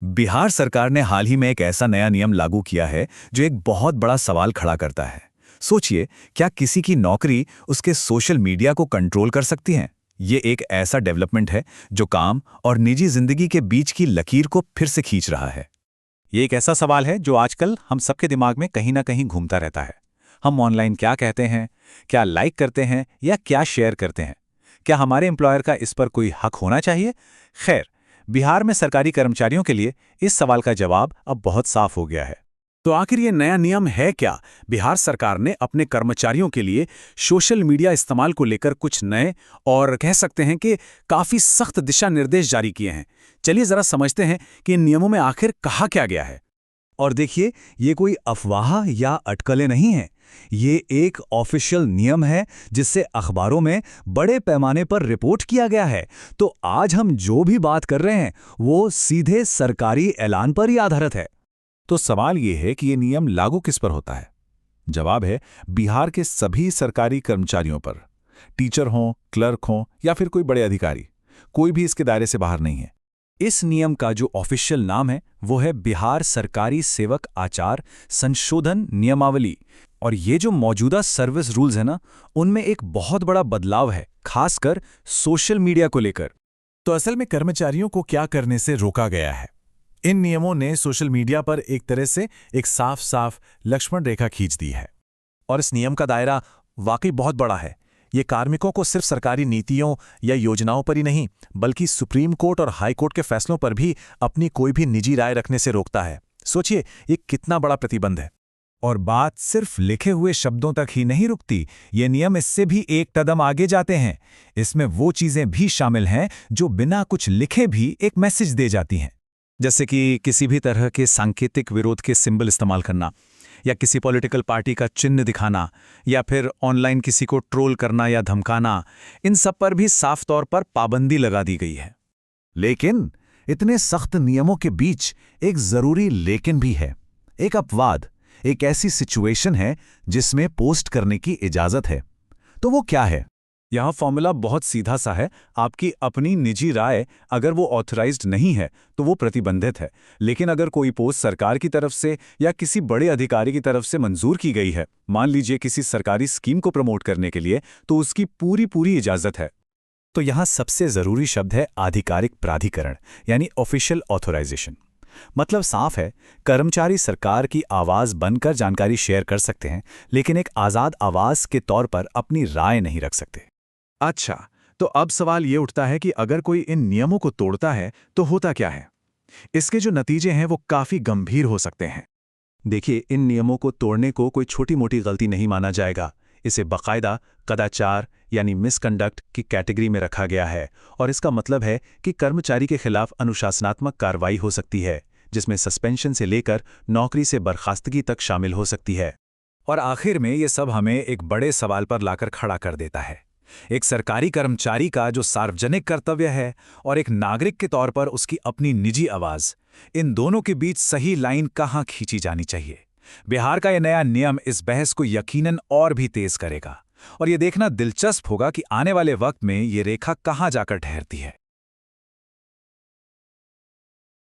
बिहार सरकार ने हाल ही में एक ऐसा नया नियम लागू किया है जो एक बहुत बड़ा सवाल खड़ा करता है। सोचिए, क्या किसी की नौकरी उसके सोशल मीडिया को कंट्रोल कर सकती है? ये एक ऐसा डेवलपमेंट है जो काम और निजी जिंदगी के बीच की लकीर को फिर से खींच रहा है। ये एक ऐसा सवाल है जो आजकल हम सबके दिमाग में कहीं ना कहीं घूमता रहता है। हम ऑनलाइन क्या कहते हैं, क्या लाइक करते हैं या क्या शेयर करते हैं? क्या हमारे एम्प्लॉयर का इस पर कोई हक होना चाहिए? खैर, बिहार में सरकारी कर्मचारियों के लिए इस सवाल का जवाब अब बहुत साफ हो गया है। तो आखिर ये नया नियम है क्या? बिहार सरकार ने अपने कर्मचारियों के लिए सोशल मीडिया इस्तेमाल को लेकर कुछ नए और कह सकते हैं कि काफी सख्त दिशा निर्देश जारी किए हैं। चलिए जरा समझते हैं कि इन नियमों में आखिर कहा क्या गया है। और देखिए, ये कोई अफवाह या अटकलें नहीं हैं। ये एक ऑफिशियल नियम है जिससे अखबारों में बड़े पैमाने पर रिपोर्ट किया गया है। तो आज हम जो भी बात कर रहे हैं वो सीधे सरकारी ऐलान पर ही आधारित है। तो सवाल ये है कि ये नियम लागू किस पर होता है? जवाब है बिहार के सभी सरकारी कर्मचारियों पर। टीचर हों, क्लर्क हों या फिर कोई बड़े अधिकारी, कोई भी इसके दायरे से बाहर नहीं है। इस नियम का जो ऑफिशियल नाम है वो है बिहार सरकारी सेवक आचार संशोधन नियमावली। और ये जो मौजूदा सर्विस रूल्स है ना, उनमें एक बहुत बड़ा बदलाव है, खासकर सोशल मीडिया को लेकर। तो असल में कर्मचारियों को क्या करने से रोका गया है? इन नियमों ने सोशल मीडिया पर एक तरह से एक साफ साफ लक्ष्मण रेखा खींच दी है। और इस नियम का दायरा वाकई बहुत बड़ा है। ये कार्मिकों को सिर्फ सरकारी नीतियों या योजनाओं पर ही नहीं, बल्कि सुप्रीम कोर्ट और हाई कोर्ट के फैसलों पर भी अपनी कोई भी निजी राय रखने से रोकता है। सोचिए, ये कितना बड़ा प्रतिबंध है। और बात सिर्फ लिखे हुए शब्दों तक ही नहीं रुकती, ये नियम इससे भी एक कदम आगे जाते हैं। इसमें वो चीजें भी शामिल हैं जो बिना कुछ लिखे भी एक मैसेज दे जाती हैं। जैसे कि किसी भी तरह के सांकेतिक विरोध के सिंबल इस्तेमाल करना, या किसी पॉलिटिकल पार्टी का चिन्ह दिखाना, या फिर ऑनलाइन किसी को ट्रोल करना या धमकाना, इन सब पर भी साफ तौर पर पाबंदी लगा दी गई है। लेकिन इतने सख्त नियमों के बीच एक जरूरी लेकिन भी है। एक अपवाद, एक ऐसी सिचुएशन है जिसमें पोस्ट करने की इजाजत है। तो वो क्या है? यहाँ फॉर्मूला बहुत सीधा सा है। आपकी अपनी निजी राय अगर वो ऑथराइज्ड नहीं है तो वो प्रतिबंधित है। लेकिन अगर कोई पोस्ट सरकार की तरफ से या किसी बड़े अधिकारी की तरफ से मंजूर की गई है, मान लीजिए किसी सरकारी स्कीम को प्रमोट करने के लिए, तो उसकी पूरी इजाजत है। तो यहाँ सबसे जरूरी शब्द है आधिकारिक प्राधिकरण, यानी ऑफिशियल ऑथोराइजेशन। मतलब साफ है, कर्मचारी सरकार की आवाज बनकर जानकारी शेयर कर सकते हैं, लेकिन एक आजाद आवाज के तौर पर अपनी राय नहीं रख सकते। अच्छा, तो अब सवाल ये उठता है कि अगर कोई इन नियमों को तोड़ता है तो होता क्या है? इसके जो नतीजे हैं वो काफी गंभीर हो सकते हैं। देखिए, इन नियमों को तोड़ने को कोई छोटी मोटी गलती नहीं माना जाएगा। इसे बाकायदा कदाचार यानी मिसकंडक्ट की कैटेगरी में रखा गया है। और इसका मतलब है कि कर्मचारी के खिलाफ अनुशासनात्मक कार्रवाई हो सकती है, जिसमें सस्पेंशन से लेकर नौकरी से बर्खास्तगी तक शामिल हो सकती है। और आखिर में ये सब हमें एक बड़े सवाल पर लाकर खड़ा कर देता है। एक सरकारी कर्मचारी का जो सार्वजनिक कर्तव्य है और एक नागरिक के तौर पर उसकी अपनी निजी आवाज, इन दोनों के बीच सही लाइन कहाँ खींची जानी चाहिए? बिहार का यह नया नियम इस बहस को यकीनन और भी तेज करेगा। और ये देखना दिलचस्प होगा कि आने वाले वक्त में ये रेखा कहाँ जाकर ठहरती है।